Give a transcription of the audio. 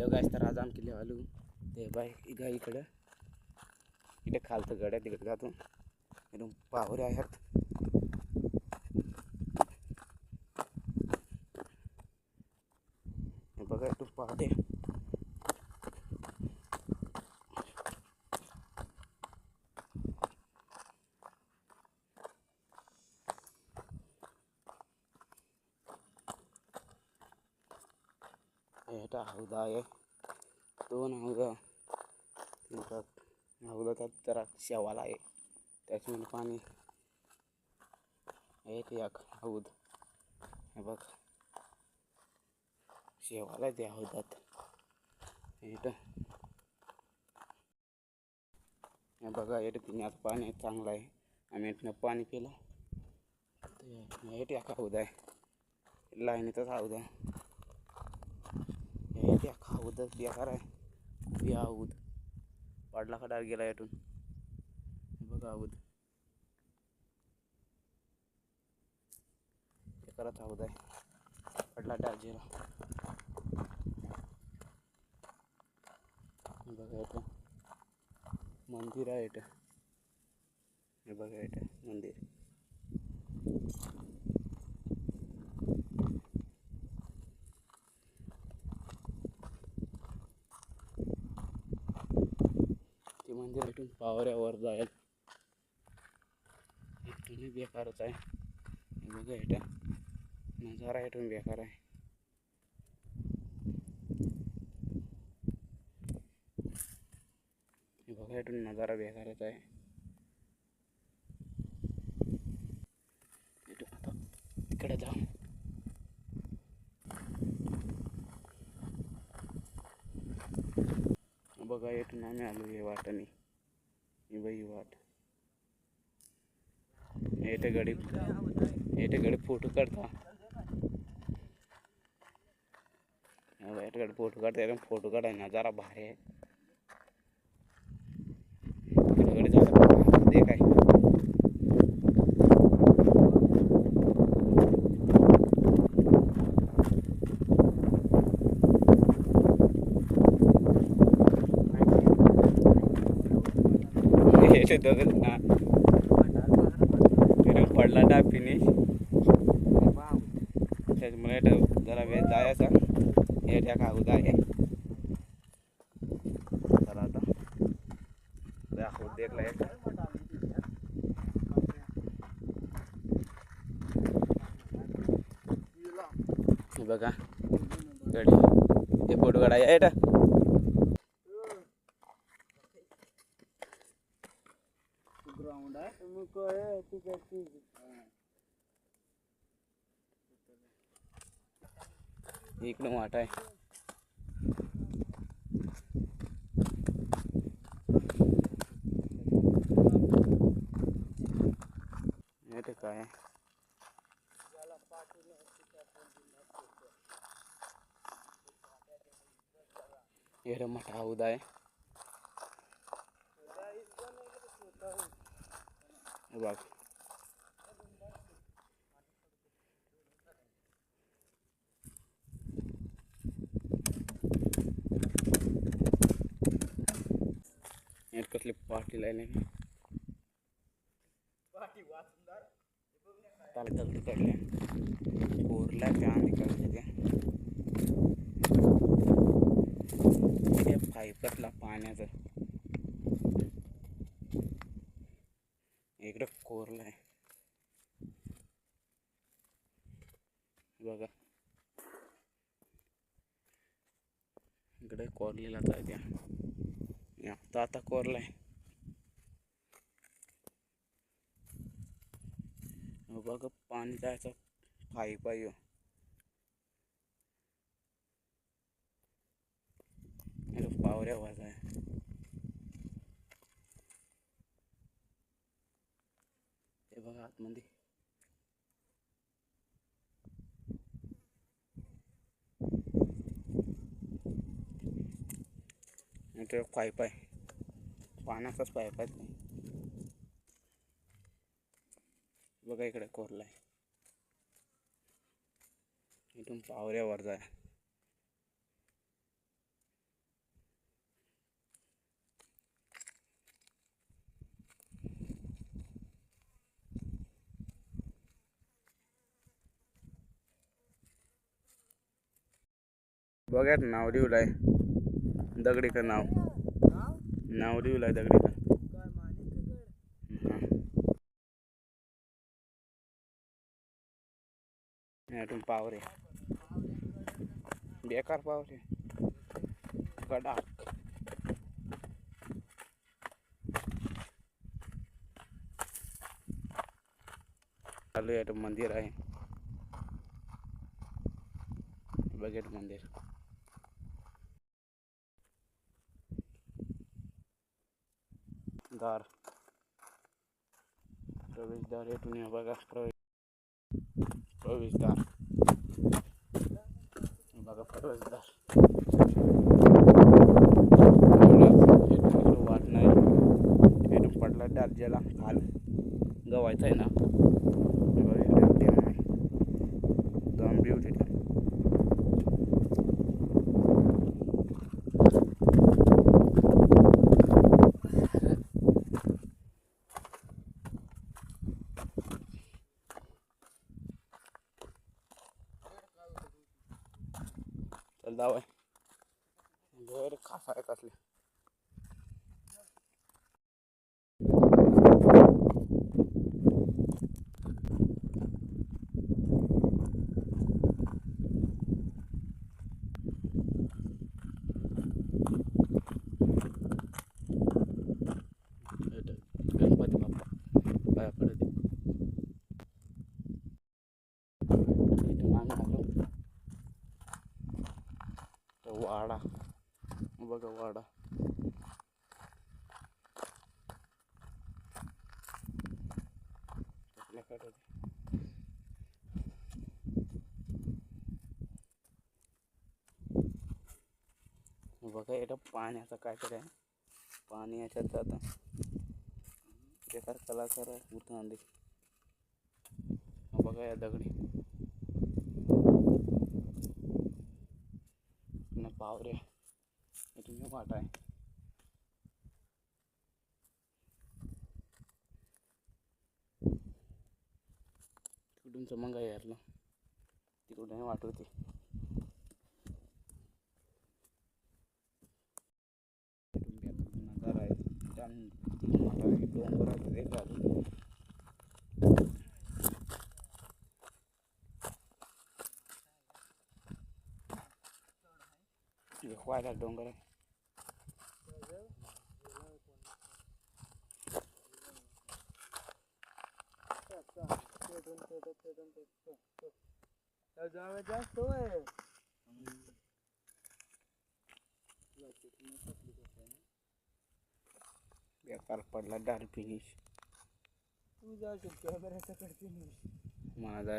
Hello guys, तर आज आमची लेवालू ते बाय इगा इकडे खालतं गड्या तिकडे जातो एकदम पावरे आहेत. हे बघा तू पाहते এটা हौदा आहे. दोन हौदा हौदाचा जरा शेवाला आहे, त्याच्यामध्ये पाणी एक हौद. हे बघ शेवाला त्या हौदात इथं. हे बघा इथं पिण्याचं पाणी चांगलं आहे. आम्ही इथनं पाणी पिलं. हे हौद आहे, लाईनीतच हौद आहे. हे हौदच बेकार आहे. या हौद पाडला खडार गेला यातून. बघा हौद बेकारच हौद आहे, पडला डार गेला. बघा इथं मंदिर आहे. इथं हे बघा इथं मंदिर. ते मंदिर इथून पावऱ्यावर जाईल. इथून बेकारच आहे. हे बघा इथं नजारा इथून बेकार आहे. हे बघा इथून नजारा बेकारच आहे. इथून आता तिकडे जाऊ. बघा इथून आम्ही आलो हे वाटाने. ही बाई वाट येते गडी फोटो काढता. फोटो काढता एकदम फोटो काढाय नजारा भारी आहे. गडी जाता दे काय दोघं ना पडला डाब फिनिश. त्याच्यामुळे जरा वेळ जायचा. हे त्या हौद आहे. चला आता हौद देखला एक बघा गडी. हे फोटो काढायचा आहे. ग्राउंड आहे इकडं वाट आहे. काय हे मोठा हौद आहे. बघ कसली पाठी लाईन दगड काढले कोरला चांदी काढले. ते पाईपातला पाण्याचं इकडं कोरला आहे. बघा इकडे कोरलेलाच आहे. त्या आता कोरलाय. बघा पाणी जायचं पाईप आहे. पावऱ्या वाज आहे. ते बघा आतमध्ये पाईप आहे. पाण्याचाच पाईप आहे. बघा इकडे कोरलाय. इथून पावऱ्यावर जाय. बघा नाव लिवलंय दगडीकर नाव लिवलंय दगडीकर. यातून पावरे बेकार पावरे कडाक. चालू यातून मंदिर आहे बघेट मंदिर. दार प्रवेशद्वार येथून हे बघा प्रवेशद्वार बघा प्रवेशद्वार. वाट नाही येथून पडला दार्जाला खाल गवायचं आहे ना. दोन ब्यू तिथे चल जावं घर खास आहे कसले. गणपती बाप्पा पाया पडत इथून आम्ही आलो तर वाडा बघा वाडा. बघा इथं पाण्याचं काहीतरी आहे. पाणी याच्यात जातं बेकार कलाकार आहे उतरंडी. बघा या दगडी पावरे इथून वाट आहे. तिकडून चमंगा यायला तिकडून वाट होती. नजारा आहे डोंगर व्हायला डोंगर आहे. बेकार पडला डाल फिनिश. मला